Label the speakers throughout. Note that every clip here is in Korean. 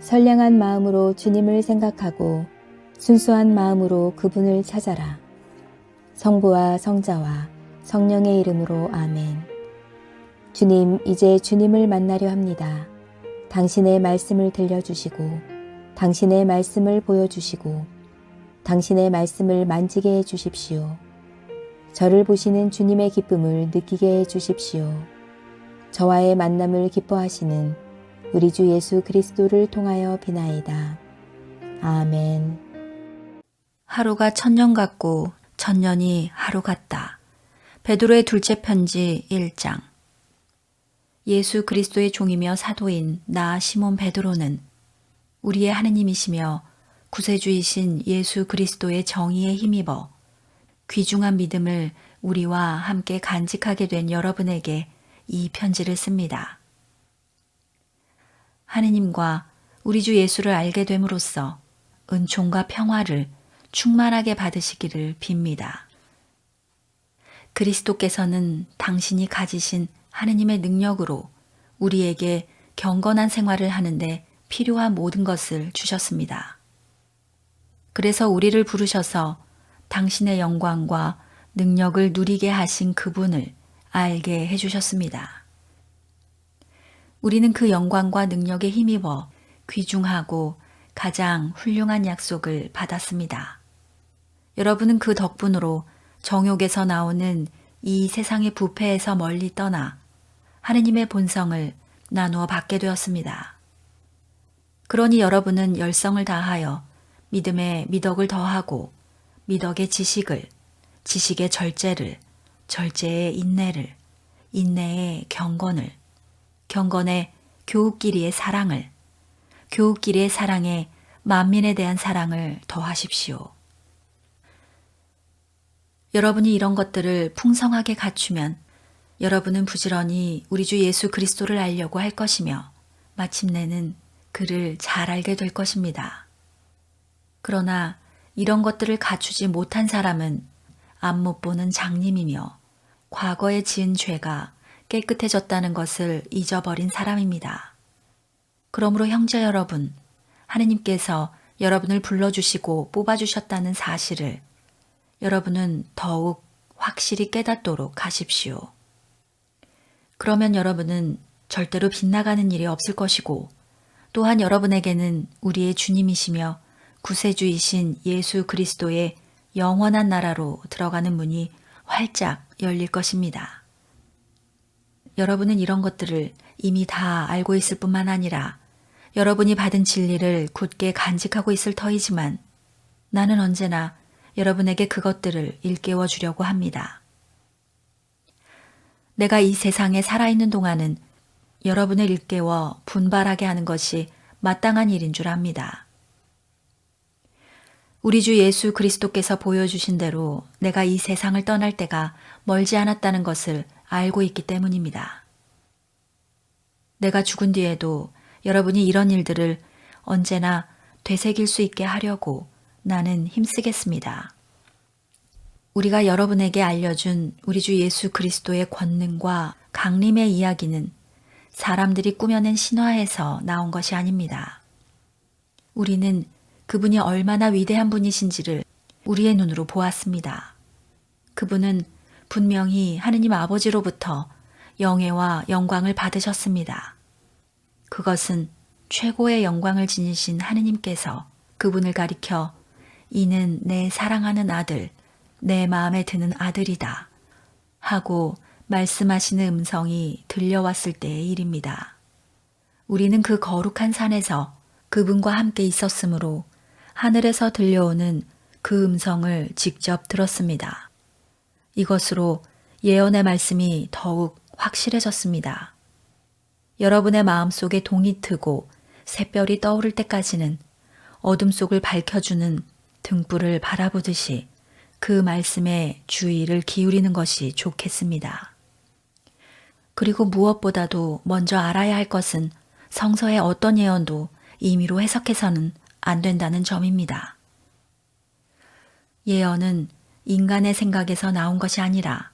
Speaker 1: 선량한 마음으로 주님을 생각하고 순수한 마음으로 그분을 찾아라. 성부와 성자와 성령의 이름으로 아멘. 주님, 이제 주님을 만나려 합니다. 당신의 말씀을 들려주시고 당신의 말씀을 보여주시고 당신의 말씀을 만지게 해주십시오. 저를 보시는 주님의 기쁨을 느끼게 해주십시오. 저와의 만남을 기뻐하시는 우리 주 예수 그리스도를 통하여 비나이다. 아멘.
Speaker 2: 하루가 천년 같고 천년이 하루 같다. 베드로의 둘째 편지 1장. 예수 그리스도의 종이며 사도인 나 시몬 베드로는 우리의 하느님이시며 구세주이신 예수 그리스도의 정의에 힘입어 귀중한 믿음을 우리와 함께 간직하게 된 여러분에게 이 편지를 씁니다. 하느님과 우리 주 예수를 알게 됨으로써 은총과 평화를 충만하게 받으시기를 빕니다. 그리스도께서는 당신이 가지신 하느님의 능력으로 우리에게 경건한 생활을 하는데 필요한 모든 것을 주셨습니다. 그래서 우리를 부르셔서 당신의 영광과 능력을 누리게 하신 그분을 알게 해주셨습니다. 우리는 그 영광과 능력에 힘입어 귀중하고 가장 훌륭한 약속을 받았습니다. 여러분은 그 덕분으로 정욕에서 나오는 이 세상의 부패에서 멀리 떠나 하느님의 본성을 나누어 받게 되었습니다. 그러니 여러분은 열성을 다하여 믿음에 미덕을 더하고 미덕의 지식을, 지식의 절제를, 절제의 인내를, 인내의 경건을, 경건의 교우끼리의 사랑을, 교우끼리의 사랑에 만민에 대한 사랑을 더하십시오. 여러분이 이런 것들을 풍성하게 갖추면 여러분은 부지런히 우리 주 예수 그리스도를 알려고 할 것이며 마침내는 그를 잘 알게 될 것입니다. 그러나 이런 것들을 갖추지 못한 사람은 앞 못 보는 장님이며 과거에 지은 죄가 깨끗해졌다는 것을 잊어버린 사람입니다. 그러므로 형제 여러분, 하느님께서 여러분을 불러주시고 뽑아주셨다는 사실을 여러분은 더욱 확실히 깨닫도록 하십시오. 그러면 여러분은 절대로 빗나가는 일이 없을 것이고 또한 여러분에게는 우리의 주님이시며 구세주이신 예수 그리스도의 영원한 나라로 들어가는 문이 활짝 열릴 것입니다. 여러분은 이런 것들을 이미 다 알고 있을 뿐만 아니라 여러분이 받은 진리를 굳게 간직하고 있을 터이지만 나는 언제나 여러분에게 그것들을 일깨워 주려고 합니다. 내가 이 세상에 살아있는 동안은 여러분을 일깨워 분발하게 하는 것이 마땅한 일인 줄 압니다. 우리 주 예수 그리스도께서 보여주신 대로 내가 이 세상을 떠날 때가 멀지 않았다는 것을 알고 있기 때문입니다. 내가 죽은 뒤에도 여러분이 이런 일들을 언제나 되새길 수 있게 하려고 나는 힘쓰겠습니다. 우리가 여러분에게 알려준 우리 주 예수 그리스도의 권능과 강림의 이야기는 사람들이 꾸며낸 신화에서 나온 것이 아닙니다. 우리는 그분이 얼마나 위대한 분이신지를 우리의 눈으로 보았습니다. 그분은 분명히 하느님 아버지로부터 영예와 영광을 받으셨습니다. 그것은 최고의 영광을 지니신 하느님께서 그분을 가리켜 이는 내 사랑하는 아들, 내 마음에 드는 아들이다 하고 말씀하시는 음성이 들려왔을 때의 일입니다. 우리는 그 거룩한 산에서 그분과 함께 있었으므로 하늘에서 들려오는 그 음성을 직접 들었습니다. 이것으로 예언의 말씀이 더욱 확실해졌습니다. 여러분의 마음속에 동이 트고 샛별이 떠오를 때까지는 어둠 속을 밝혀주는 등불을 바라보듯이 그 말씀에 주의를 기울이는 것이 좋겠습니다. 그리고 무엇보다도 먼저 알아야 할 것은 성서의 어떤 예언도 임의로 해석해서는 안 된다는 점입니다. 예언은 인간의 생각에서 나온 것이 아니라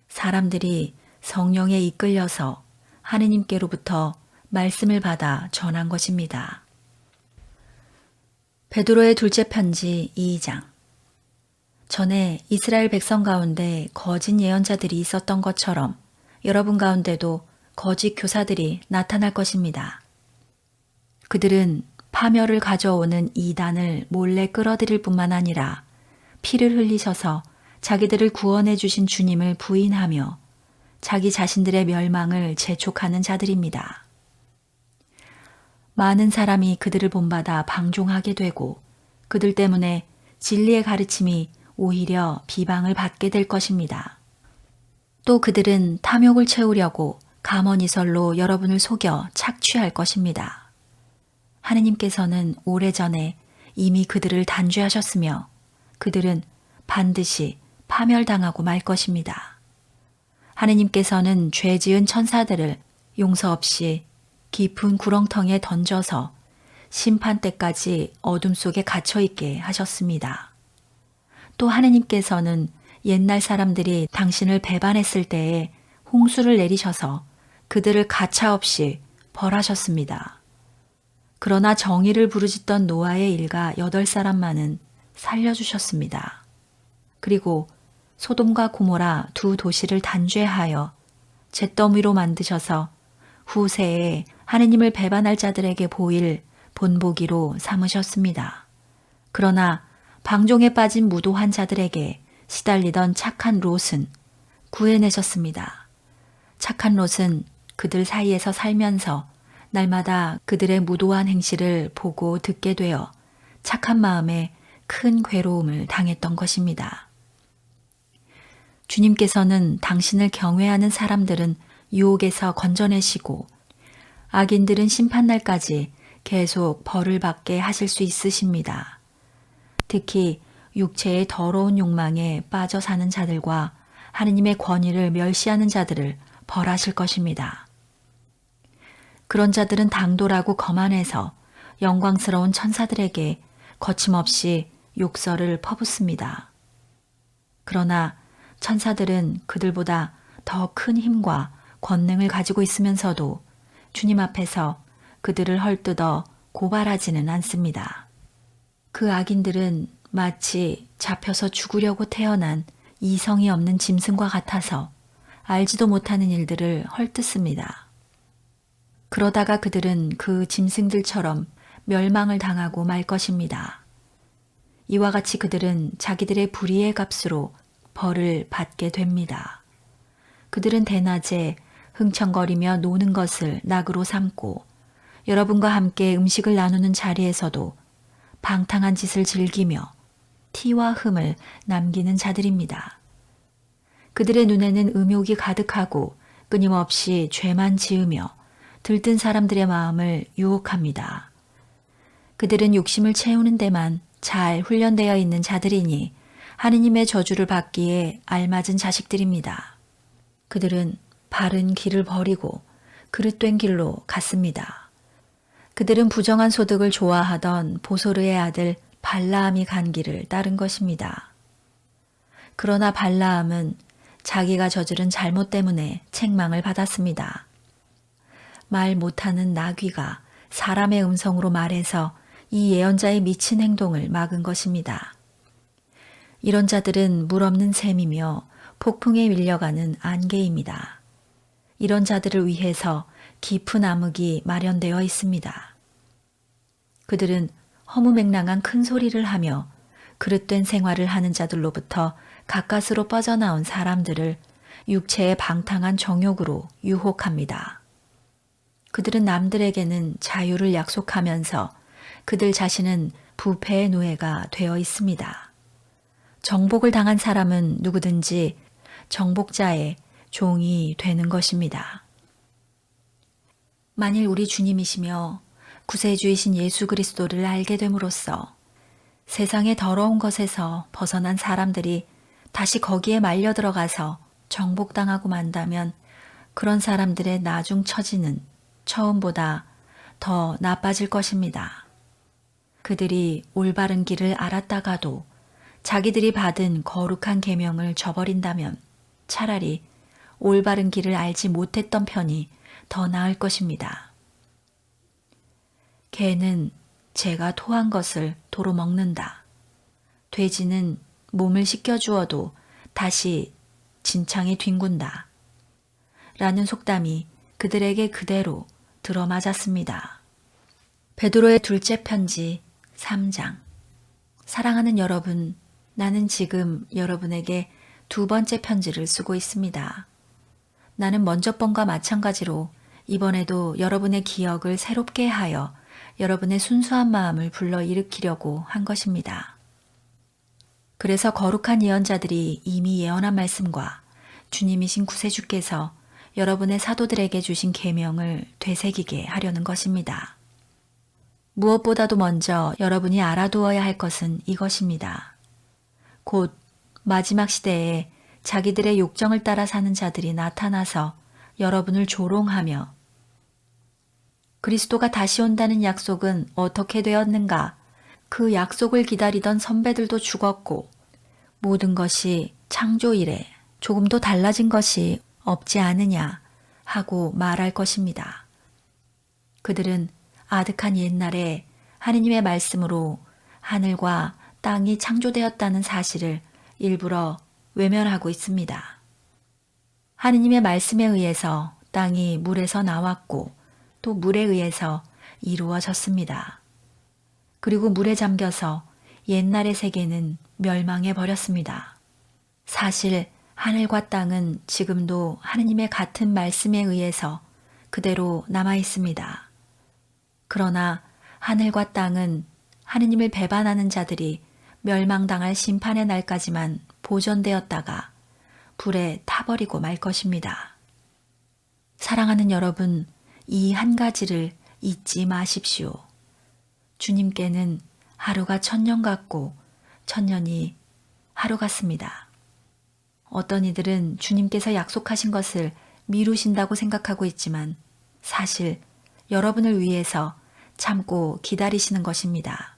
Speaker 2: 사람들이 성령에 이끌려서 하느님께로부터 말씀을 받아 전한 것입니다. 베드로의 둘째 편지 2장. 전에 이스라엘 백성 가운데 거짓 예언자들이 있었던 것처럼 여러분 가운데도 거짓 교사들이 나타날 것입니다. 그들은 파멸을 가져오는 이단을 몰래 끌어들일 뿐만 아니라 피를 흘리셔서 자기들을 구원해 주신 주님을 부인하며 자기 자신들의 멸망을 재촉하는 자들입니다. 많은 사람이 그들을 본받아 방종하게 되고 그들 때문에 진리의 가르침이 오히려 비방을 받게 될 것입니다. 또 그들은 탐욕을 채우려고 감언이설로 여러분을 속여 착취할 것입니다. 하느님께서는 오래전에 이미 그들을 단죄하셨으며 그들은 반드시 파멸당하고 말 것입니다. 하느님께서는 죄 지은 천사들을 용서 없이 깊은 구렁텅이에 던져서 심판 때까지 어둠 속에 갇혀있게 하셨습니다. 또 하느님께서는 옛날 사람들이 당신을 배반했을 때에 홍수를 내리셔서 그들을 가차없이 벌하셨습니다. 그러나 정의를 부르짖던 노아의 일가 8사람만은 살려주셨습니다. 그리고 소돔과 고모라 두 도시를 단죄하여 잿더미로 만드셔서 후세에 하느님을 배반할 자들에게 보일 본보기로 삼으셨습니다. 그러나 방종에 빠진 무도한 자들에게 시달리던 착한 롯은 구해내셨습니다. 착한 롯은 그들 사이에서 살면서 날마다 그들의 무도한 행실을 보고 듣게 되어 착한 마음에 큰 괴로움을 당했던 것입니다. 주님께서는 당신을 경외하는 사람들은 유혹에서 건져내시고 악인들은 심판날까지 계속 벌을 받게 하실 수 있으십니다. 특히 육체의 더러운 욕망에 빠져 사는 자들과 하느님의 권위를 멸시하는 자들을 벌하실 것입니다. 그런 자들은 당돌하고 거만해서 영광스러운 천사들에게 거침없이 욕설을 퍼붓습니다. 그러나 천사들은 그들보다 더 큰 힘과 권능을 가지고 있으면서도 주님 앞에서 그들을 헐뜯어 고발하지는 않습니다. 그 악인들은 마치 잡혀서 죽으려고 태어난 이성이 없는 짐승과 같아서 알지도 못하는 일들을 헐뜯습니다. 그러다가 그들은 그 짐승들처럼 멸망을 당하고 말 것입니다. 이와 같이 그들은 자기들의 불의의 값으로 벌을 받게 됩니다. 그들은 대낮에 흥청거리며 노는 것을 낙으로 삼고 여러분과 함께 음식을 나누는 자리에서도 방탕한 짓을 즐기며 티와 흠을 남기는 자들입니다. 그들의 눈에는 음욕이 가득하고 끊임없이 죄만 지으며 들뜬 사람들의 마음을 유혹합니다. 그들은 욕심을 채우는 데만 잘 훈련되어 있는 자들이니 하느님의 저주를 받기에 알맞은 자식들입니다. 그들은 바른 길을 버리고 그릇된 길로 갔습니다. 그들은 부정한 소득을 좋아하던 보소르의 아들 발라함이 간 길을 따른 것입니다. 그러나 발라함은 자기가 저지른 잘못 때문에 책망을 받았습니다. 말 못하는 나귀가 사람의 음성으로 말해서 이 예언자의 미친 행동을 막은 것입니다. 이런 자들은 물 없는 샘이며 폭풍에 밀려가는 안개입니다. 이런 자들을 위해서 깊은 암흑이 마련되어 있습니다. 그들은 허무맹랑한 큰 소리를 하며 그릇된 생활을 하는 자들로부터 가까스로 뻗어나온 사람들을 육체의 방탕한 정욕으로 유혹합니다. 그들은 남들에게는 자유를 약속하면서 그들 자신은 부패의 노예가 되어 있습니다. 정복을 당한 사람은 누구든지 정복자의 종이 되는 것입니다. 만일 우리 주님이시며 구세주이신 예수 그리스도를 알게 됨으로써 세상의 더러운 것에서 벗어난 사람들이 다시 거기에 말려 들어가서 정복당하고 만다면 그런 사람들의 나중 처지는 처음보다 더 나빠질 것입니다. 그들이 올바른 길을 알았다가도 자기들이 받은 거룩한 계명을 저버린다면 차라리 올바른 길을 알지 못했던 편이 더 나을 것입니다. 개는 제가 토한 것을 도로 먹는다. 돼지는 몸을 씻겨주어도 다시 진창에 뒹군다. 라는 속담이 그들에게 그대로 들어맞았습니다. 베드로의 둘째 편지 3장. 사랑하는 여러분, 나는 지금 여러분에게 두 번째 편지를 쓰고 있습니다. 나는 먼저 번과 마찬가지로 이번에도 여러분의 기억을 새롭게 하여 여러분의 순수한 마음을 불러일으키려고 한 것입니다. 그래서 거룩한 예언자들이 이미 예언한 말씀과 주님이신 구세주께서 여러분의 사도들에게 주신 계명을 되새기게 하려는 것입니다. 무엇보다도 먼저 여러분이 알아두어야 할 것은 이것입니다. 곧 마지막 시대에 자기들의 욕정을 따라 사는 자들이 나타나서 여러분을 조롱하며 그리스도가 다시 온다는 약속은 어떻게 되었는가? 그 약속을 기다리던 선배들도 죽었고 모든 것이 창조 이래 조금도 달라진 것이 없지 않으냐 하고 말할 것입니다. 그들은 아득한 옛날에 하느님의 말씀으로 하늘과 땅이 창조되었다는 사실을 일부러 외면하고 있습니다. 하느님의 말씀에 의해서 땅이 물에서 나왔고 또 물에 의해서 이루어졌습니다. 그리고 물에 잠겨서 옛날의 세계는 멸망해 버렸습니다. 사실 하늘과 땅은 지금도 하느님의 같은 말씀에 의해서 그대로 남아 있습니다. 그러나 하늘과 땅은 하느님을 배반하는 자들이 멸망당할 심판의 날까지만 보존되었다가 불에 타버리고 말 것입니다. 사랑하는 여러분, 이 한 가지를 잊지 마십시오. 주님께는 하루가 1000년 같고 1000년이 하루 같습니다. 어떤 이들은 주님께서 약속하신 것을 미루신다고 생각하고 있지만 사실 여러분을 위해서 참고 기다리시는 것입니다.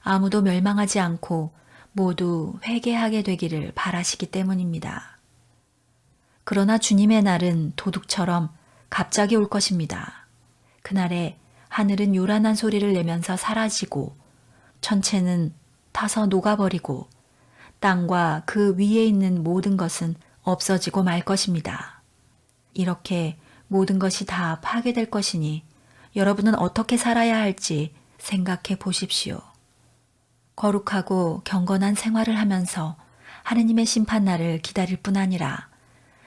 Speaker 2: 아무도 멸망하지 않고 모두 회개하게 되기를 바라시기 때문입니다. 그러나 주님의 날은 도둑처럼 갑자기 올 것입니다. 그날에 하늘은 요란한 소리를 내면서 사라지고 천체는 타서 녹아버리고 땅과 그 위에 있는 모든 것은 없어지고 말 것입니다. 이렇게 모든 것이 다 파괴될 것이니 여러분은 어떻게 살아야 할지 생각해 보십시오. 거룩하고 경건한 생활을 하면서 하느님의 심판날을 기다릴 뿐 아니라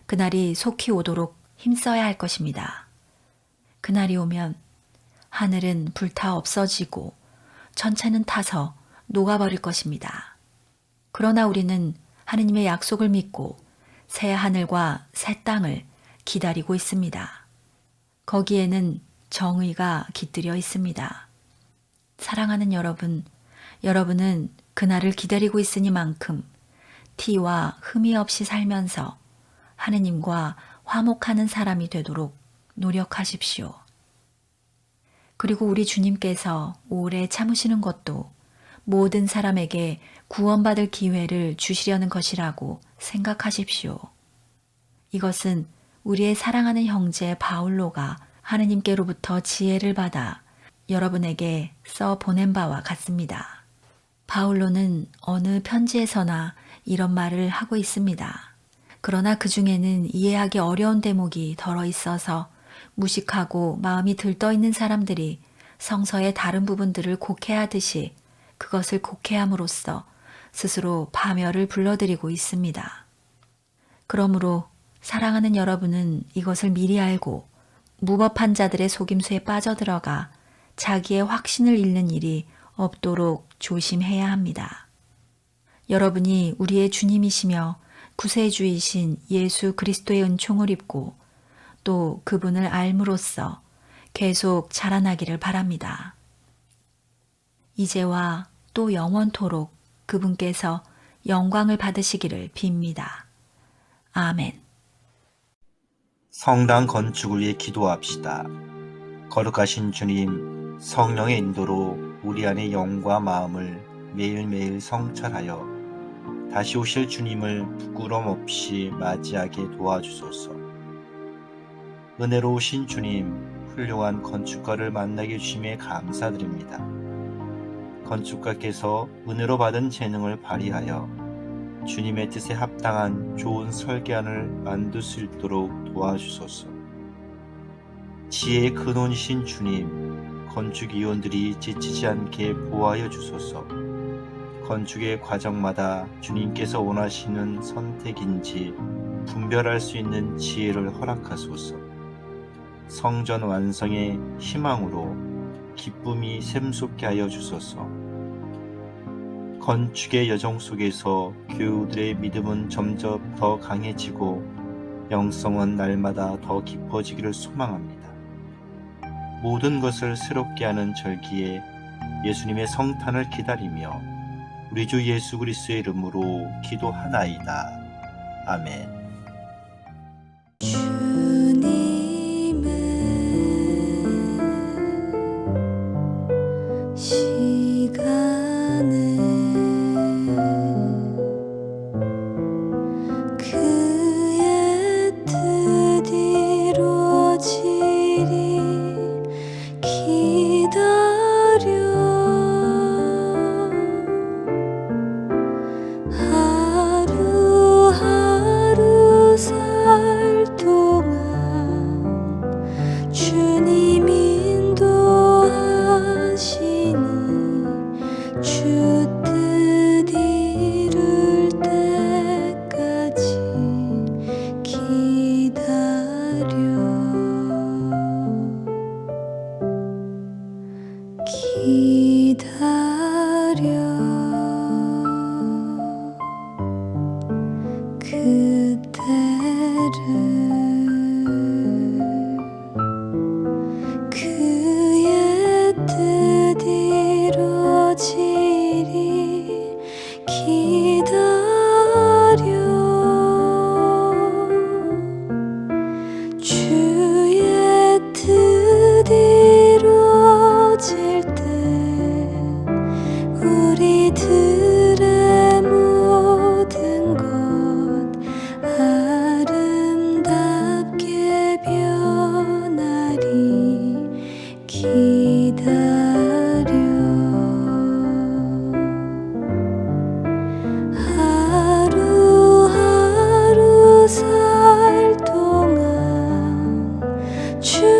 Speaker 2: 그날이 속히 오도록 힘써야 할 것입니다. 그날이 오면 하늘은 불타 없어지고 천체는 타서 녹아버릴 것입니다. 그러나 우리는 하느님의 약속을 믿고 새 하늘과 새 땅을 기다리고 있습니다. 거기에는 정의가 깃들여 있습니다. 사랑하는 여러분, 여러분은 그날을 기다리고 있으니만큼 티와 흠이 없이 살면서 하느님과 화목하는 사람이 되도록 노력하십시오. 그리고 우리 주님께서 오래 참으시는 것도 모든 사람에게 구원받을 기회를 주시려는 것이라고 생각하십시오. 이것은 우리의 사랑하는 형제 바울로가 하느님께로부터 지혜를 받아 여러분에게 써 보낸 바와 같습니다. 바울로는 어느 편지에서나 이런 말을 하고 있습니다. 그러나 그 중에는 이해하기 어려운 대목이 덜어 있어서 무식하고 마음이 들떠 있는 사람들이 성서의 다른 부분들을 곡해하듯이 그것을 곡해함으로써 스스로 파멸을 불러들이고 있습니다. 그러므로 사랑하는 여러분은 이것을 미리 알고 무법한 자들의 속임수에 빠져들어가 자기의 확신을 잃는 일이 없도록 조심해야 합니다. 여러분이 우리의 주님이시며 구세주이신 예수 그리스도의 은총을 입고 또 그분을 알므로써 계속 자라나기를 바랍니다. 이제와 또 영원토록 그분께서 영광을 받으시기를 빕니다. 아멘.
Speaker 3: 성당 건축을 위해 기도합시다. 거룩하신 주님, 성령의 인도로 우리 안의 영과 마음을 매일매일 성찰하여 다시 오실 주님을 부끄럼 없이 맞이하게 도와주소서. 은혜로우신 주님, 훌륭한 건축가를 만나게 해주심에 감사드립니다. 건축가께서 은혜로 받은 재능을 발휘하여 주님의 뜻에 합당한 좋은 설계안을 만들 수 있도록 도와주소서. 지혜의 근원이신 주님, 건축위원들이 지치지 않게 보호하여 주소서. 건축의 과정마다 주님께서 원하시는 선택인지 분별할 수 있는 지혜를 허락하소서. 성전 완성의 희망으로 기쁨이 샘솟게 하여 주소서. 건축의 여정 속에서 교우들의 믿음은 점점 더 강해지고 영성은 날마다 더 깊어지기를 소망합니다. 모든 것을 새롭게 하는 절기에 예수님의 성탄을 기다리며 우리 주 예수 그리스도의 이름으로 기도하나이다. 아멘.
Speaker 4: 주님은 시간을 그의 뜻 이루어지리 기다려 하루하루 살 동안 주님 인도하시니 주 뜻 이룰 때까지 기다려 그때를 그의 뜻 이루어지리 기다려 주의 뜻 이루어질 때 우리들의 모든 것 아름답게 변하리 기다려 하루하루 살 동안 주